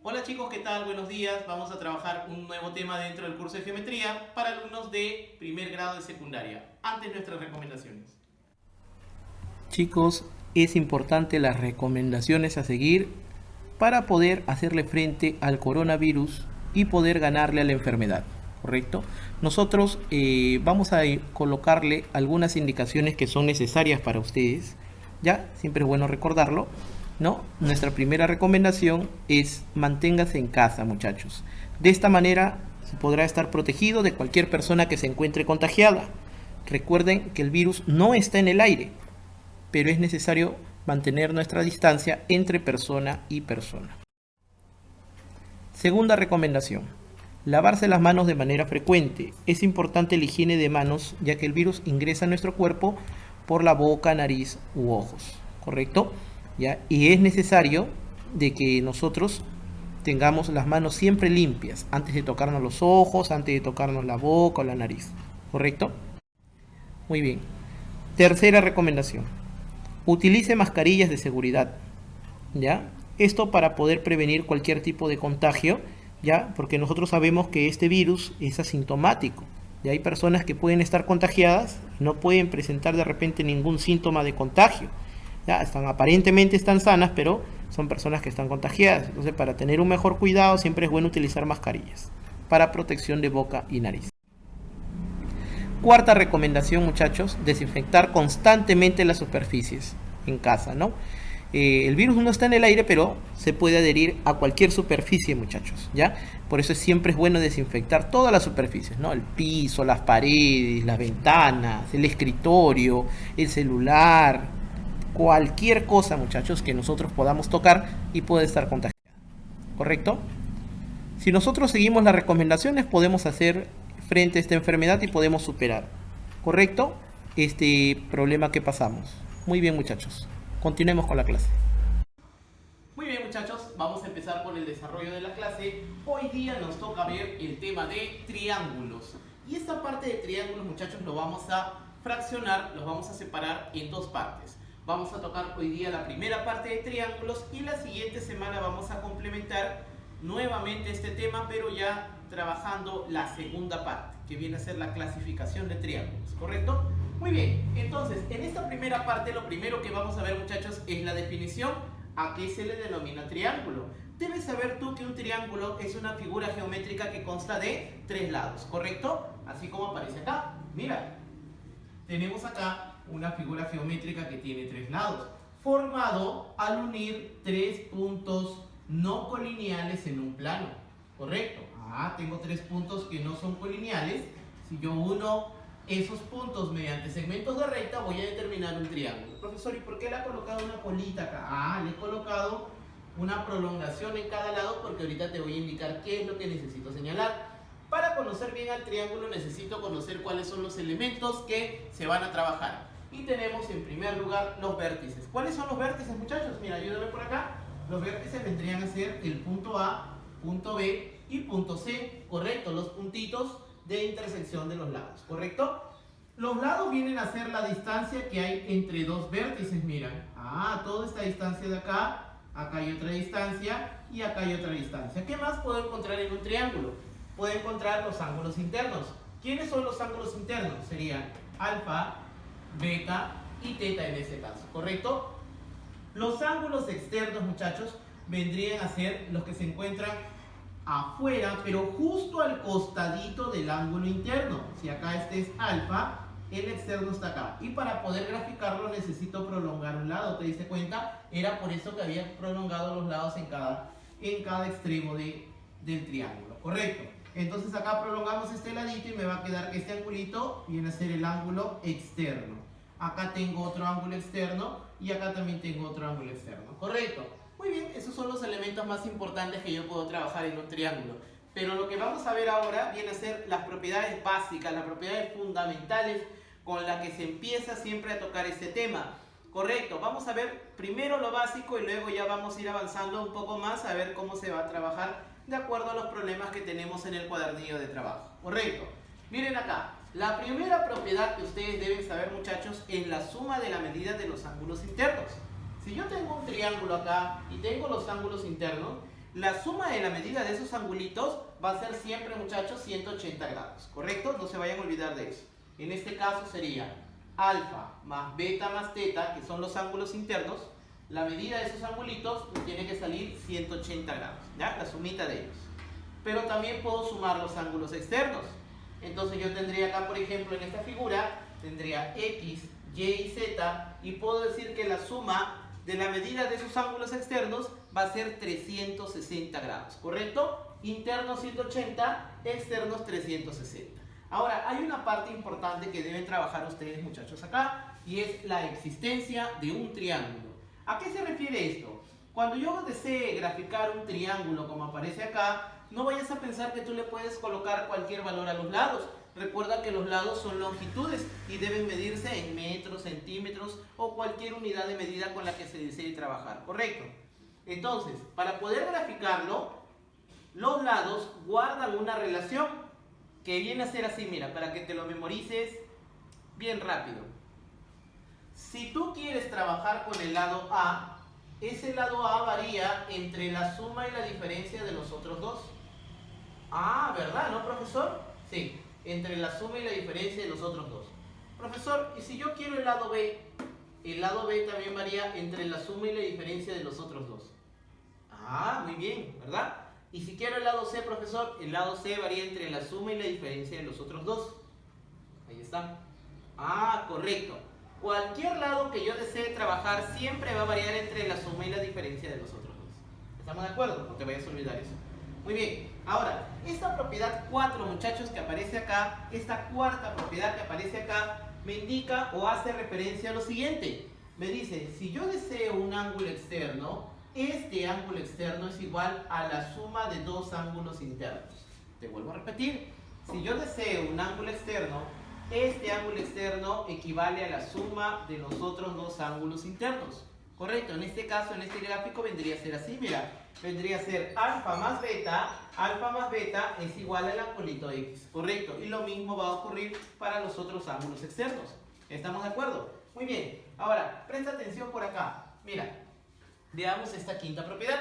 Hola chicos, ¿qué tal? Buenos días. Vamos a trabajar un nuevo tema dentro del curso de geometría para alumnos de primer grado de secundaria. Antes nuestras recomendaciones. Chicos, es importante las recomendaciones a seguir para poder hacerle frente al coronavirus y poder ganarle a la enfermedad, ¿correcto? Nosotros vamos a colocarle algunas indicaciones que son necesarias para ustedes, ¿ya? Siempre es bueno recordarlo, ¿no? Nuestra primera recomendación es manténgase en casa, muchachos. De esta manera se podrá estar protegido de cualquier persona que se encuentre contagiada. Recuerden que el virus no está en el aire, pero es necesario mantener nuestra distancia entre persona y persona. Segunda recomendación: lavarse las manos de manera frecuente. Es importante la higiene de manos, ya que el virus ingresa a nuestro cuerpo por la boca, nariz u ojos, ¿correcto? ¿Ya? Y es necesario de que nosotros tengamos las manos siempre limpias, antes de tocarnos los ojos, antes de tocarnos la boca o la nariz, ¿correcto? Muy bien. Tercera recomendación: utilice mascarillas de seguridad, ¿ya? Esto para poder prevenir cualquier tipo de contagio, ¿ya? Porque nosotros sabemos que este virus es asintomático. Y hay personas que pueden estar contagiadas, no pueden presentar de repente ningún síntoma de contagio, ¿ya? Aparentemente están sanas, pero son personas que están contagiadas. Entonces, para tener un mejor cuidado, siempre es bueno utilizar mascarillas para protección de boca y nariz. Cuarta recomendación, muchachos: desinfectar constantemente las superficies en casa, ¿no? El virus no está en el aire, pero se puede adherir a cualquier superficie, muchachos, ¿ya? Por eso siempre es bueno desinfectar todas las superficies, ¿no? El piso, las paredes, las ventanas, el escritorio, el celular, cualquier cosa, muchachos, que nosotros podamos tocar y puede estar contagiada, ¿correcto? Si nosotros seguimos las recomendaciones, podemos hacer frente a esta enfermedad y podemos superar, ¿correcto?, este problema que pasamos. Muy bien, muchachos, continuemos con la clase. Muy bien, muchachos, vamos a empezar con el desarrollo de la clase. Hoy día nos toca ver el tema de triángulos. Y esta parte de triángulos, muchachos, lo vamos a fraccionar, los vamos a separar en dos partes. Vamos a tocar hoy día la primera parte de triángulos y la siguiente semana vamos a complementar nuevamente este tema, pero ya trabajando la segunda parte, que viene a ser la clasificación de triángulos, ¿correcto? Muy bien, entonces, en esta primera parte lo primero que vamos a ver, muchachos, es la definición. ¿A qué se le denomina triángulo? Debes saber tú que un triángulo es una figura geométrica que consta de tres lados, ¿correcto? Así como aparece acá. Mira, tenemos acá una figura geométrica que tiene tres lados, formado al unir tres puntos no colineales en un plano, ¿correcto? Tengo tres puntos que no son colineales. Si yo uno esos puntos mediante segmentos de recta, voy a determinar un triángulo. Profesor, ¿y por qué le ha colocado una colita acá? Le he colocado una prolongación en cada lado porque ahorita te voy a indicar qué es lo que necesito señalar. Para conocer bien al triángulo necesito conocer cuáles son los elementos que se van a trabajar. Y tenemos en primer lugar los vértices. ¿Cuáles son los vértices, muchachos? Mira, ayúdame por acá. Los vértices vendrían a ser el punto A, punto B y punto C, ¿correcto? Los puntitos de intersección de los lados, ¿correcto? Los lados vienen a ser la distancia que hay entre dos vértices, miran. Toda esta distancia de acá, acá hay otra distancia y acá hay otra distancia. ¿Qué más puedo encontrar en un triángulo? Puedo encontrar los ángulos internos. ¿Quiénes son los ángulos internos? Serían alfa, beta y teta en este caso, ¿correcto? Los ángulos externos, muchachos, vendrían a ser los que se encuentran afuera, pero justo al costadito del ángulo interno. Si acá este es alfa, el externo está acá. Y para poder graficarlo necesito prolongar un lado. ¿Te diste cuenta? Era por eso que había prolongado los lados en cada extremo del triángulo, ¿correcto? Entonces acá prolongamos este ladito y me va a quedar que este angulito viene a ser el ángulo externo. Acá tengo otro ángulo externo y acá también tengo otro ángulo externo, ¿correcto? Muy bien, esos son los elementos más importantes que yo puedo trabajar en un triángulo. Pero lo que vamos a ver ahora viene a ser las propiedades básicas, las propiedades fundamentales con las que se empieza siempre a tocar este tema. Correcto, vamos a ver primero lo básico y luego ya vamos a ir avanzando un poco más a ver cómo se va a trabajar de acuerdo a los problemas que tenemos en el cuadernillo de trabajo. Correcto. Miren acá, la primera propiedad que ustedes deben saber, muchachos, es la suma de la medida de los ángulos internos. Si yo tengo un triángulo acá y tengo los ángulos internos, La suma de la medida de esos angulitos va a ser siempre, muchachos, 180 grados, ¿correcto? No se vayan a olvidar de eso. En este caso sería alfa más beta más teta, que son los ángulos internos. La medida de esos angulitos tiene que salir 180 grados, ¿ya? La sumita de ellos. Pero también puedo sumar los ángulos externos. Entonces yo tendría acá, por ejemplo, en esta figura, tendría X, Y y Z, y puedo decir que la suma de la medida de esos ángulos externos va a ser 360 grados, ¿correcto? Internos 180, externos 360. Ahora, hay una parte importante que deben trabajar ustedes, muchachos, acá, y es la existencia de un triángulo. ¿A qué se refiere esto? Cuando yo desee graficar un triángulo como aparece acá, no vayas a pensar que tú le puedes colocar cualquier valor a los lados. Recuerda que los lados son longitudes y deben medirse en metros, centímetros o cualquier unidad de medida con la que se desee trabajar, ¿correcto? Entonces, para poder graficarlo, los lados guardan una relación que viene a ser así, mira, para que te lo memorices bien rápido. Si tú quieres trabajar con el lado A, ese lado A varía entre la suma y la diferencia de los otros dos. Ah, ¿verdad? ¿No, profesor? Sí, entre la suma y la diferencia de los otros dos. Profesor, ¿y si yo quiero el lado B? El lado B también varía entre la suma y la diferencia de los otros dos. Ah, muy bien, ¿verdad? Y si quiero el lado C, profesor, el lado C varía entre la suma y la diferencia de los otros dos. Ahí está. Ah, correcto. Cualquier lado que yo desee trabajar siempre va a variar entre la suma y la diferencia de los otros dos. ¿Estamos de acuerdo? No te vayas a olvidar eso. Muy bien. Ahora, esta propiedad 4, muchachos, que aparece acá, esta cuarta propiedad que aparece acá, me indica o hace referencia a lo siguiente. Me dice, si yo deseo un ángulo externo, este ángulo externo es igual a la suma de dos ángulos internos. Te vuelvo a repetir. Si yo deseo un ángulo externo, este ángulo externo equivale a la suma de los otros dos ángulos internos. Correcto, en este caso, en este gráfico vendría a ser así, mira. Vendría a ser alfa más beta es igual al angulito X. Correcto, y lo mismo va a ocurrir para los otros ángulos externos. ¿Estamos de acuerdo? Muy bien, ahora, presta atención por acá. Mira, veamos esta quinta propiedad.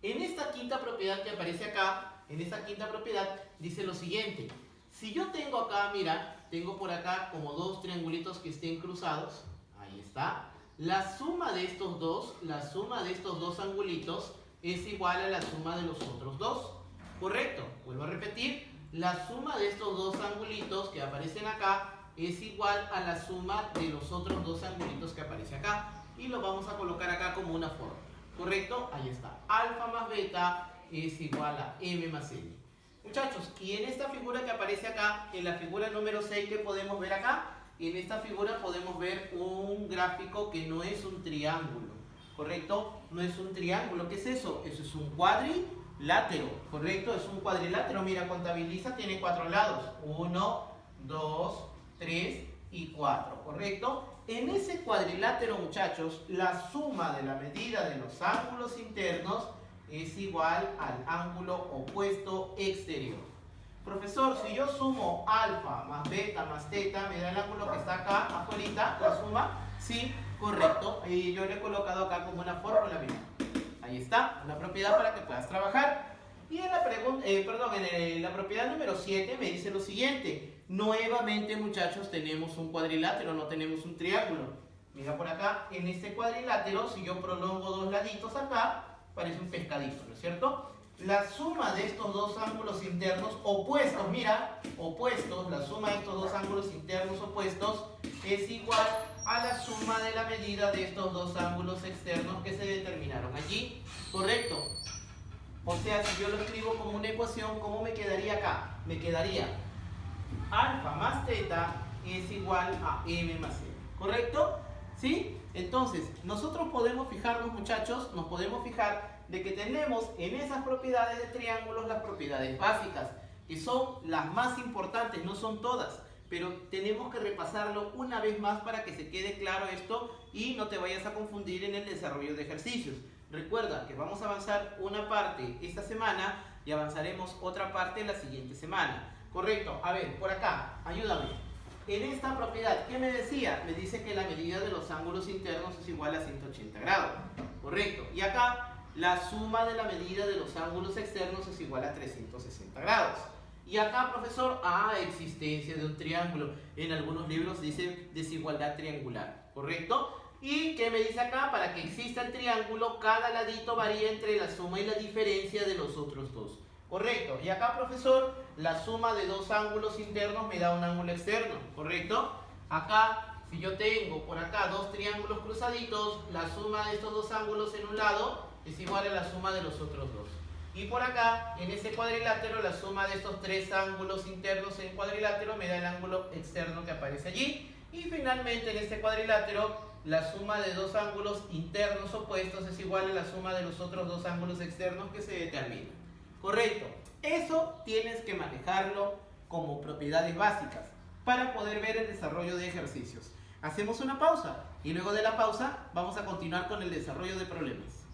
En esta quinta propiedad que aparece acá, en esta quinta propiedad, dice lo siguiente. Si yo tengo acá, mira, tengo por acá como dos triangulitos que estén cruzados. Ahí está. La suma de estos dos angulitos es igual a la suma de los otros dos. ¿Correcto? Vuelvo a repetir. La suma de estos dos angulitos que aparecen acá es igual a la suma de los otros dos angulitos que aparece acá. Y lo vamos a colocar acá como una fórmula. ¿Correcto? Ahí está. Alfa más beta es igual a m más n. Muchachos, y en esta figura que aparece acá, en la figura número 6 que podemos ver acá, en esta figura podemos ver un gráfico que no es un triángulo, ¿correcto? No es un triángulo, ¿qué es eso? Eso es un cuadrilátero, ¿correcto? Es un cuadrilátero, mira, contabiliza, tiene 4 lados, 1, 2, 3 y 4, ¿correcto? En ese cuadrilátero, muchachos, la suma de la medida de los ángulos internos es igual al ángulo opuesto exterior. Profesor, si yo sumo alfa más beta más teta, ¿me da el ángulo que está acá afuera, la suma? Sí, correcto. Y yo le he colocado acá como una fórmula, mira. Ahí está, una propiedad para que puedas trabajar. Y en la pregunta, en la propiedad número 7 me dice lo siguiente. Nuevamente, muchachos, tenemos un cuadrilátero, no tenemos un triángulo. Mira por acá, en este cuadrilátero, si yo prolongo dos laditos acá, parece un pescadito, ¿no es cierto? La suma de estos dos ángulos internos opuestos, mira, opuestos, la suma de estos dos ángulos internos opuestos es igual a la suma de la medida de estos dos ángulos externos que se determinaron allí, ¿correcto? O sea, si yo lo escribo como una ecuación, ¿cómo me quedaría acá? Me quedaría alfa más teta es igual a m más n, ¿correcto? ¿Sí? Entonces, nosotros podemos fijarnos, muchachos, nos podemos fijar de que tenemos en esas propiedades de triángulos las propiedades básicas, que son las más importantes, no son todas, pero tenemos que repasarlo una vez más para que se quede claro esto y no te vayas a confundir en el desarrollo de ejercicios. Recuerda que vamos a avanzar una parte esta semana y avanzaremos otra parte la siguiente semana. Correcto, a ver, por acá, ayúdame. En esta propiedad, ¿qué me decía? Me dice que la medida de los ángulos internos es igual a 180 grados. Correcto. Y acá, la suma de la medida de los ángulos externos es igual a 360 grados. Y acá, profesor, existencia de un triángulo. En algunos libros dice desigualdad triangular, ¿correcto? ¿Y qué me dice acá? Para que exista el triángulo, cada ladito varía entre la suma y la diferencia de los otros dos. Correcto. Y acá, profesor, la suma de dos ángulos internos me da un ángulo externo, ¿correcto? Acá, si yo tengo por acá dos triángulos cruzaditos, la suma de estos dos ángulos en un lado es igual a la suma de los otros dos. Y por acá, en ese cuadrilátero, la suma de estos tres ángulos internos en cuadrilátero me da el ángulo externo que aparece allí. Y finalmente, en este cuadrilátero, la suma de dos ángulos internos opuestos es igual a la suma de los otros dos ángulos externos que se determinan. Correcto. Eso tienes que manejarlo como propiedades básicas para poder ver el desarrollo de ejercicios. Hacemos una pausa y luego de la pausa vamos a continuar con el desarrollo de problemas.